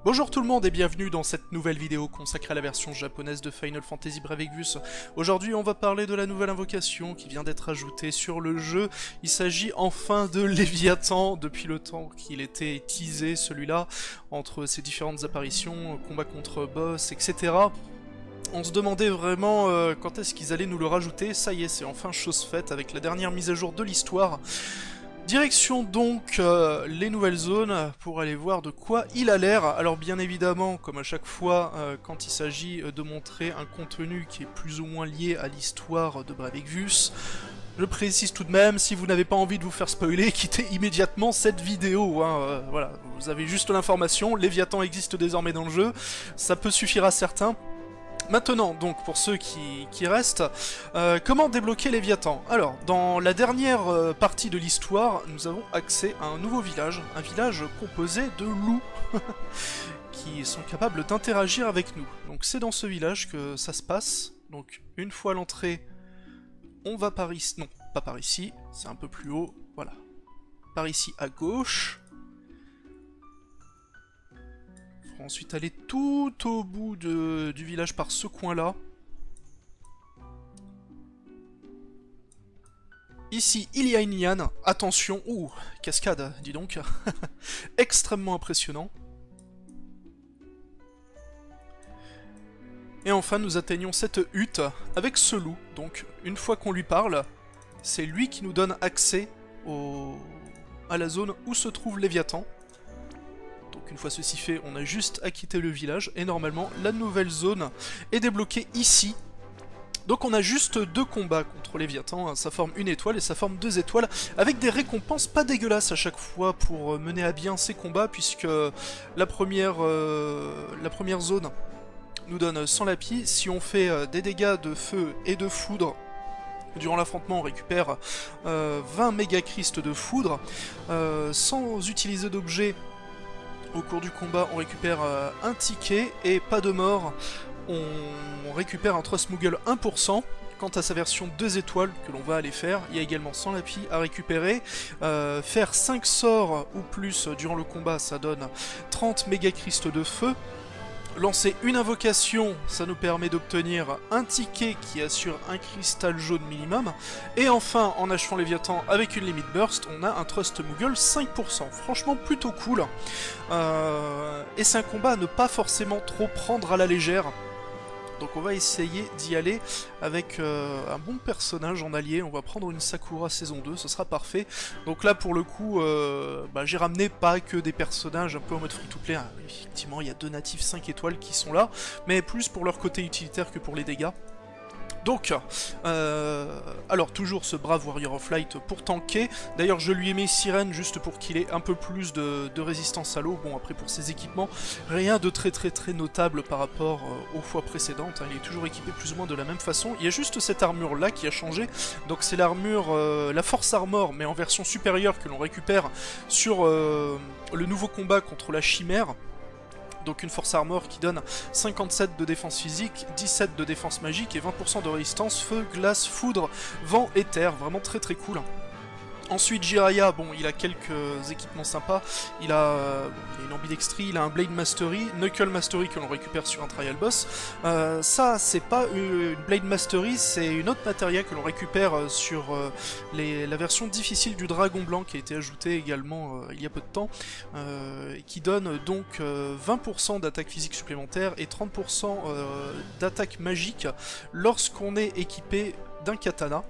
Bonjour tout le monde et bienvenue dans cette nouvelle vidéo consacrée à la version japonaise de Final Fantasy Brave Exvius. Aujourd'hui on va parler de la nouvelle invocation qui vient d'être ajoutée sur le jeu. Il s'agit enfin de Léviathan, depuis le temps qu'il était teasé celui-là, entre ses différentes apparitions, combats contre boss, etc. On se demandait vraiment quand est-ce qu'ils allaient nous le rajouter. Ça y est, c'est enfin chose faite avec la dernière mise à jour de l'histoire. Direction donc les nouvelles zones pour aller voir de quoi il a l'air. Alors bien évidemment, comme à chaque fois, quand il s'agit de montrer un contenu qui est plus ou moins lié à l'histoire de Brave Exvius, je précise tout de même, si vous n'avez pas envie de vous faire spoiler, quittez immédiatement cette vidéo. Hein, voilà, vous avez juste l'information, Léviathan existe désormais dans le jeu, ça peut suffire à certains. Maintenant, donc, pour ceux qui restent, comment débloquer Léviathan? Alors, dans la dernière partie de l'histoire, nous avons accès à un nouveau village, un village composé de loups, qui sont capables d'interagir avec nous. Donc c'est dans ce village que ça se passe, donc une fois à l'entrée, on va par ici, non, pas par ici, c'est un peu plus haut, voilà. Par ici à gauche. On va ensuite aller tout au bout du village par ce coin-là. Ici, il y a une liane. Attention, ouh, cascade, dis donc. Extrêmement impressionnant. Et enfin, nous atteignons cette hutte avec ce loup. Donc, une fois qu'on lui parle, c'est lui qui nous donne accès à la zone où se trouve Léviathan. Donc une fois ceci fait, on a juste à quitter le village, et normalement, la nouvelle zone est débloquée ici. Donc on a juste 2 combats contre Léviathan, hein, ça forme 1 étoile et ça forme 2 étoiles, avec des récompenses pas dégueulasses à chaque fois pour mener à bien ces combats, puisque la première zone nous donne 100 lapis. Si on fait des dégâts de feu et de foudre, durant l'affrontement, on récupère 20 mégacrystes de foudre, sans utiliser d'objets. Au cours du combat, on récupère un ticket, et pas de mort, on récupère un Trust Moogle 1%. Quant à sa version 2 étoiles que l'on va aller faire, il y a également 100 lapis à récupérer. Faire 5 sorts ou plus durant le combat, ça donne 30 mégacrystes de feu. Lancer une invocation, ça nous permet d'obtenir un ticket qui assure un cristal jaune minimum. Et enfin, en achevant Léviathan avec une limit burst, on a un Trust Moogle 5%. Franchement, plutôt cool. Et c'est un combat à ne pas forcément trop prendre à la légère. Donc on va essayer d'y aller avec un bon personnage en allié. On va prendre une Sakura saison 2, ce sera parfait. Donc là pour le coup, j'ai ramené pas que des personnages un peu en mode free-to-play. Hein. Effectivement il y a 2 natifs 5 étoiles qui sont là, mais plus pour leur côté utilitaire que pour les dégâts. Donc, alors toujours ce brave Warrior of Light pour tanker. D'ailleurs je lui ai mis Sirène juste pour qu'il ait un peu plus de résistance à l'eau. Bon après pour ses équipements, rien de très notable par rapport aux fois précédentes. Hein. Il est toujours équipé plus ou moins de la même façon. Il y a juste cette armure là qui a changé. Donc c'est l'armure, la Force Armor, mais en version supérieure que l'on récupère sur le nouveau combat contre la Chimère. Donc une force armor qui donne 57 de défense physique, 17 de défense magique et 20% de résistance feu, glace, foudre, vent et terre. Vraiment très cool. Ensuite Jiraiya, bon il a quelques équipements sympas, il a une ambidextrie, il a un Blade Mastery, Knuckle Mastery que l'on récupère sur un trial boss. Ça c'est pas une Blade Mastery, c'est une autre matériel que l'on récupère sur la version difficile du Dragon Blanc qui a été ajoutée également il y a peu de temps, qui donne donc 20% d'attaque physique supplémentaire et 30% d'attaque magique lorsqu'on est équipé d'un katana.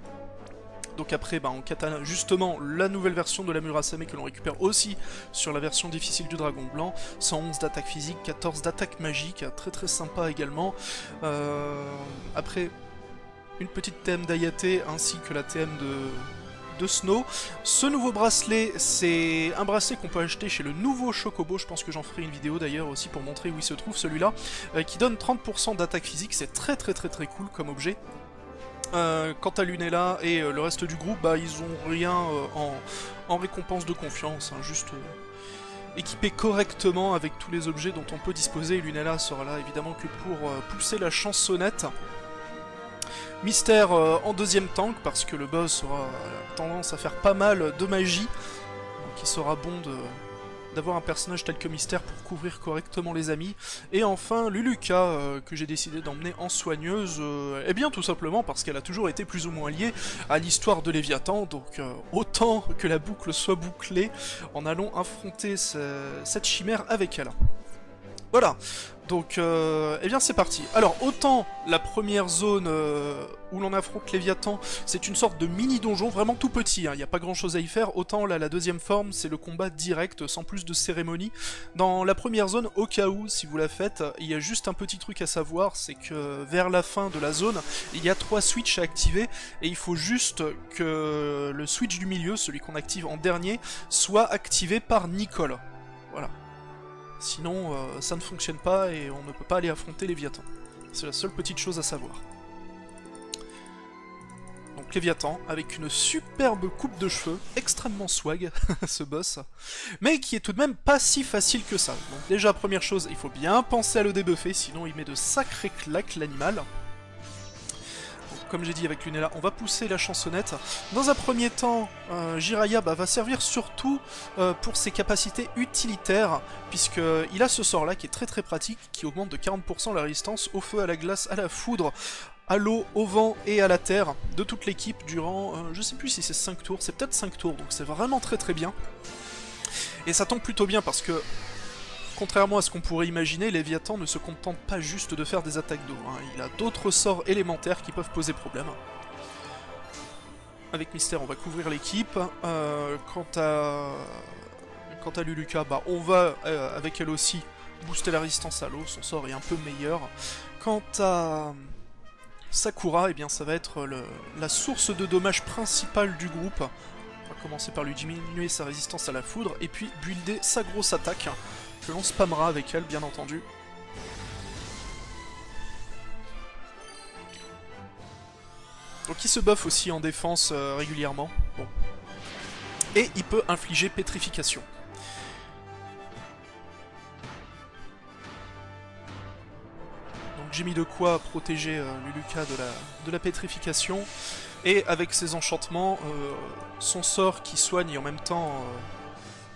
Donc après, en katana, justement, la nouvelle version de la Murasame que l'on récupère aussi sur la version difficile du Dragon Blanc. 111 d'attaque physique, 14 d'attaque magique, très sympa également. Après, une petite TM d'Ayate ainsi que la TM de Snow. Ce nouveau bracelet, c'est un bracelet qu'on peut acheter chez le nouveau Chocobo, je pense que j'en ferai une vidéo d'ailleurs aussi pour montrer où il se trouve celui-là, qui donne 30% d'attaque physique, c'est très cool comme objet. Quant à Lunella et le reste du groupe, ils ont rien en récompense de confiance, hein, juste équipé correctement avec tous les objets dont on peut disposer. Lunella sera là évidemment que pour pousser la chansonnette. Mystère en deuxième tank parce que le boss aura tendance à faire pas mal de magie, donc il sera bon d'avoir un personnage tel que Mystère pour couvrir correctement les amis. Et enfin Luluka, que j'ai décidé d'emmener en soigneuse, eh bien tout simplement parce qu'elle a toujours été plus ou moins liée à l'histoire de Léviathan, donc autant que la boucle soit bouclée, en allant affronter cette chimère avec elle. Voilà, donc eh bien c'est parti. Alors autant la première zone où l'on affronte Léviathan, c'est une sorte de mini donjon, vraiment tout petit, hein, il n'y a pas grand chose à y faire, autant là la deuxième forme c'est le combat direct, sans plus de cérémonie. Dans la première zone, au cas où, si vous la faites, il y a juste un petit truc à savoir, c'est que vers la fin de la zone, il y a 3 switches à activer, et il faut juste que le switch du milieu, celui qu'on active en dernier, soit activé par Nicole. Voilà. Sinon, ça ne fonctionne pas et on ne peut pas aller affronter Léviathan. C'est la seule petite chose à savoir. Donc Léviathan, avec une superbe coupe de cheveux, extrêmement swag, ce boss, mais qui est tout de même pas si facile que ça. Donc déjà, première chose, il faut bien penser à le débuffer, sinon il met de sacrées claques l'animal. Comme j'ai dit avec Lunella, on va pousser la chansonnette. Dans un premier temps, Jiraiya va servir surtout pour ses capacités utilitaires, puisqu'il a ce sort-là qui est très pratique, qui augmente de 40% la résistance au feu, à la glace, à la foudre, à l'eau, au vent et à la terre de toute l'équipe durant, je sais plus si c'est 5 tours, c'est peut-être 5 tours, donc c'est vraiment très bien. Et ça tombe plutôt bien parce que, contrairement à ce qu'on pourrait imaginer, Léviathan ne se contente pas juste de faire des attaques d'eau, hein. Il a d'autres sorts élémentaires qui peuvent poser problème. Avec Mystère, on va couvrir l'équipe. Quant à Luluka, on va, avec elle aussi, booster la résistance à l'eau, son sort est un peu meilleur. Quant à Sakura, eh bien, ça va être la source de dommages principale du groupe. On va commencer par lui diminuer sa résistance à la foudre, et puis builder sa grosse attaque, que l'on spammera avec elle, bien entendu. Donc il se buff aussi en défense régulièrement. Bon. Et il peut infliger pétrification. Donc j'ai mis de quoi protéger Luluka de la pétrification. Et avec ses enchantements, son sort qui soigne et en même temps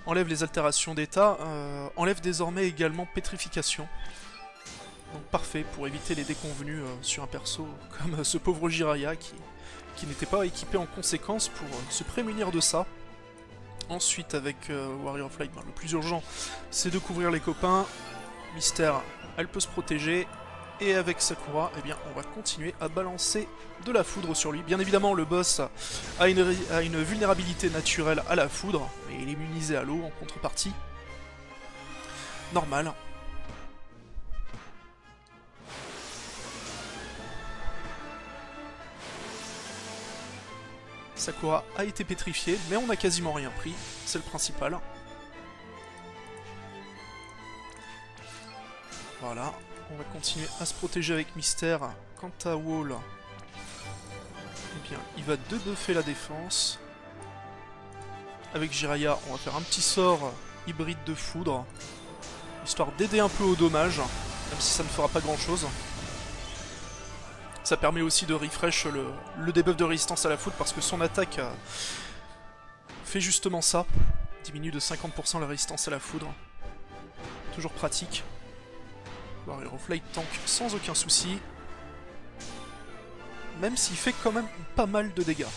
enlève les altérations d'état, enlève désormais également pétrification. Donc parfait pour éviter les déconvenues sur un perso comme ce pauvre Jiraiya qui n'était pas équipé en conséquence pour se prémunir de ça. Ensuite avec Warrior of Light, le plus urgent c'est de couvrir les copains. Mystère, elle peut se protéger. Et avec Sakura, eh bien, on va continuer à balancer de la foudre sur lui. Bien évidemment, le boss a une vulnérabilité naturelle à la foudre, mais il est immunisé à l'eau en contrepartie. Normal. Sakura a été pétrifiée, mais on n'a quasiment rien pris, c'est le principal. Voilà. On va continuer à se protéger avec Mystère. Quant à Wall, eh bien, il va debuffer la défense. Avec Jiraiya, on va faire un petit sort hybride de foudre, histoire d'aider un peu au dommage, même si ça ne fera pas grand chose. Ça permet aussi de refresh le debuff de résistance à la foudre, parce que son attaque fait justement ça. Diminue de 50% la résistance à la foudre. Toujours pratique. Warrior of Light tank sans aucun souci. Même s'il fait quand même pas mal de dégâts.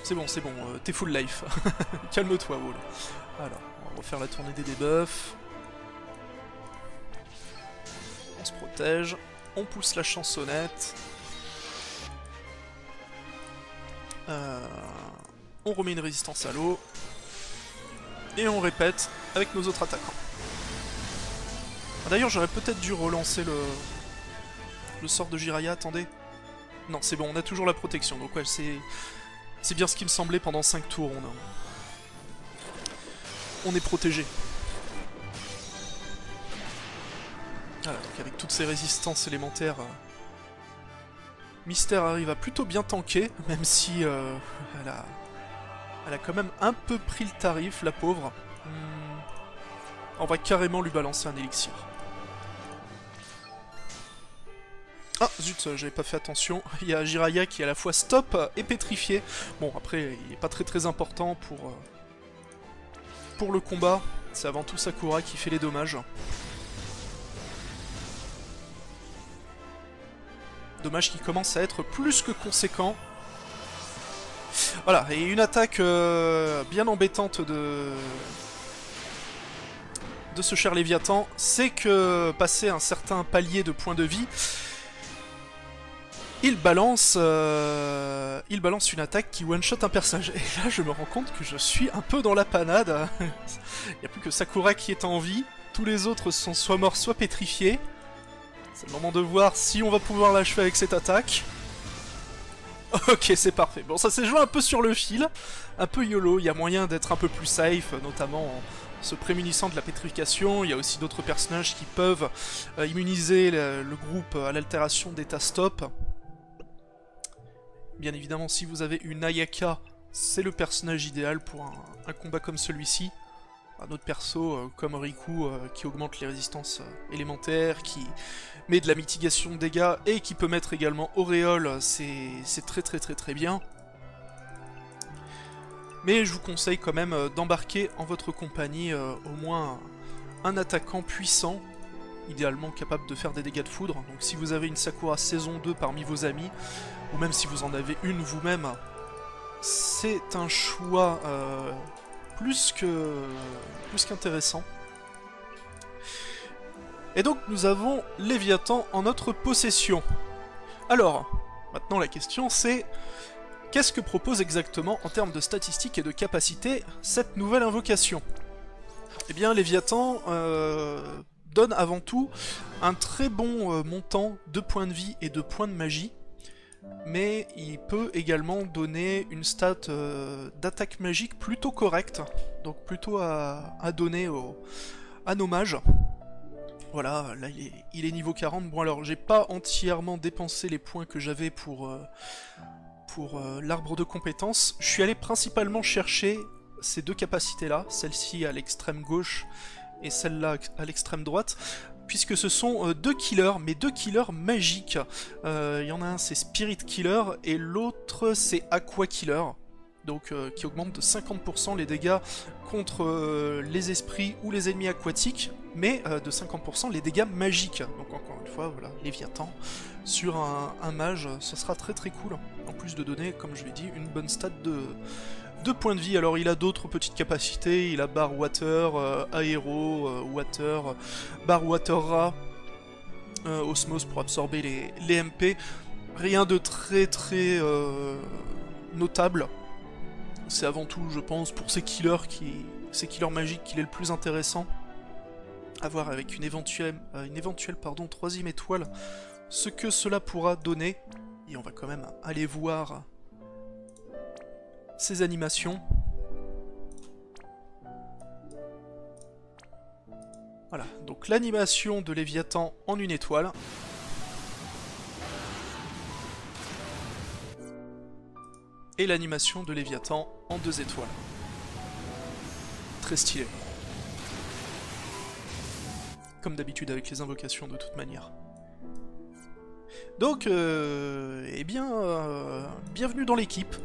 C'est bon, t'es full life. Calme-toi, Wall. Alors, on va refaire la tournée des debuffs. On se protège. On pousse la chansonnette. On remet une résistance à l'eau. Et on répète avec nos autres attaquants. D'ailleurs, j'aurais peut-être dû relancer le sort de Jiraiya, attendez. Non, c'est bon, on a toujours la protection, donc ouais, c'est bien ce qui me semblait pendant 5 tours, on est protégé. Voilà, donc avec toutes ces résistances élémentaires, Mystère arrive à plutôt bien tanker, même si elle a quand même un peu pris le tarif, la pauvre. On va carrément lui balancer un élixir. Ah zut, j'avais pas fait attention. Il y a Jiraiya qui est à la fois stop et pétrifié. Bon, après, il est pas très important pour le combat. C'est avant tout Sakura qui fait les dommages. Dommages qui commencent à être plus que conséquents. Voilà, et une attaque bien embêtante de ce cher Léviathan, c'est que passer un certain palier de points de vie, il balance une attaque qui one-shot un personnage. Et là, je me rends compte que je suis un peu dans la panade. Il n'y a plus que Sakura qui est en vie. Tous les autres sont soit morts, soit pétrifiés. C'est le moment de voir si on va pouvoir l'achever avec cette attaque. Ok, c'est parfait. Bon, ça s'est joué un peu sur le fil. Un peu YOLO. Il y a moyen d'être un peu plus safe, notamment en se prémunissant de la pétrification. Il y a aussi d'autres personnages qui peuvent immuniser le groupe à l'altération d'état stop. Bien évidemment, si vous avez une Ayaka, c'est le personnage idéal pour un combat comme celui-ci. Un autre perso comme Riku qui augmente les résistances élémentaires, qui met de la mitigation de dégâts et qui peut mettre également Auréole, c'est très bien. Mais je vous conseille quand même d'embarquer en votre compagnie au moins un attaquant puissant, idéalement capable de faire des dégâts de foudre. Donc si vous avez une Sakura saison 2 parmi vos amis, ou même si vous en avez une vous-même, c'est un choix plus qu'intéressant. Et donc nous avons Léviathan en notre possession. Alors, maintenant la question c'est... qu'est-ce que propose exactement en termes de statistiques et de capacité cette nouvelle invocation? Eh bien Léviathan donne avant tout un très bon montant de points de vie et de points de magie, mais il peut également donner une stat d'attaque magique plutôt correcte, donc plutôt à donner à nos mages. Voilà, là il est niveau 40. Bon alors j'ai pas entièrement dépensé les points que j'avais pour l'arbre de compétences. Je suis allé principalement chercher ces deux capacités-là, celle-ci à l'extrême gauche et celle-là à l'extrême droite, puisque ce sont deux killers, mais deux killers magiques. Il y en a un c'est Spirit Killer et l'autre c'est Aqua Killer, donc qui augmente de 50% les dégâts contre les esprits ou les ennemis aquatiques, mais de 50% les dégâts magiques. Donc encore une fois, voilà, Léviathan sur un mage, ce sera très cool, en plus de donner, comme je l'ai dit, une bonne stat de points de vie. Alors il a d'autres petites capacités, il a Bar Water, Aéro, Water, Bar Water Ra, Osmose pour absorber les MP, rien de très notable. C'est avant tout, je pense, pour ces killers magiques qu'il est le plus intéressant à voir avec une éventuelle troisième étoile, ce que cela pourra donner. Et on va quand même aller voir ces animations. Voilà, donc l'animation de Léviathan en une étoile. Et l'animation de Léviathan en 2 étoiles. Très stylé. Comme d'habitude avec les invocations de toute manière. Donc, eh bien, bienvenue dans l'équipe.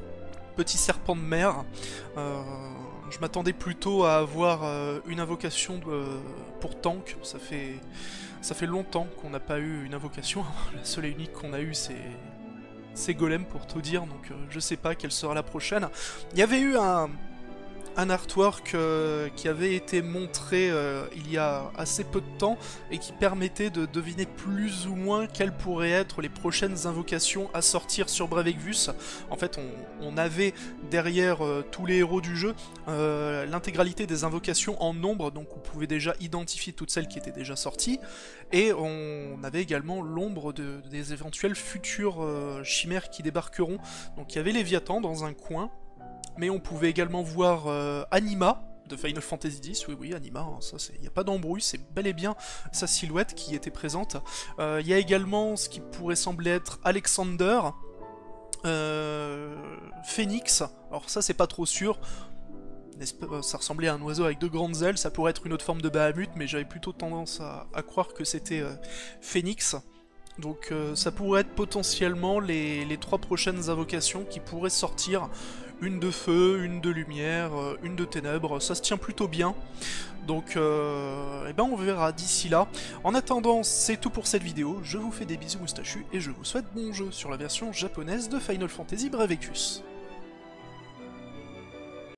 Petit serpent de mer. Je m'attendais plutôt à avoir une invocation pour tank. Ça fait longtemps qu'on n'a pas eu une invocation. La seule et unique qu'on a eue, c'est Golem pour tout dire, donc je sais pas quelle sera la prochaine. Il y avait eu un artwork qui avait été montré il y a assez peu de temps et qui permettait de deviner plus ou moins quelles pourraient être les prochaines invocations à sortir sur Brave Exvius. En fait, on avait derrière tous les héros du jeu l'intégralité des invocations en nombre, donc on pouvait déjà identifier toutes celles qui étaient déjà sorties, et on avait également l'ombre des éventuelles futures chimères qui débarqueront. Donc il y avait Léviathan dans un coin, mais on pouvait également voir Anima de Final Fantasy X, oui Anima, hein, ça il n'y a pas d'embrouille, c'est bel et bien sa silhouette qui était présente. Il y a également ce qui pourrait sembler être Alexander, Phoenix, alors ça c'est pas trop sûr, ça ressemblait à un oiseau avec 2 grandes ailes, ça pourrait être une autre forme de Bahamut, mais j'avais plutôt tendance à croire que c'était Phoenix. Donc ça pourrait être potentiellement les 3 prochaines invocations qui pourraient sortir. Une de feu, une de lumière, une de ténèbres, ça se tient plutôt bien. Donc eh ben on verra d'ici là. En attendant, c'est tout pour cette vidéo. Je vous fais des bisous moustachus et je vous souhaite bon jeu sur la version japonaise de Final Fantasy Bravecus.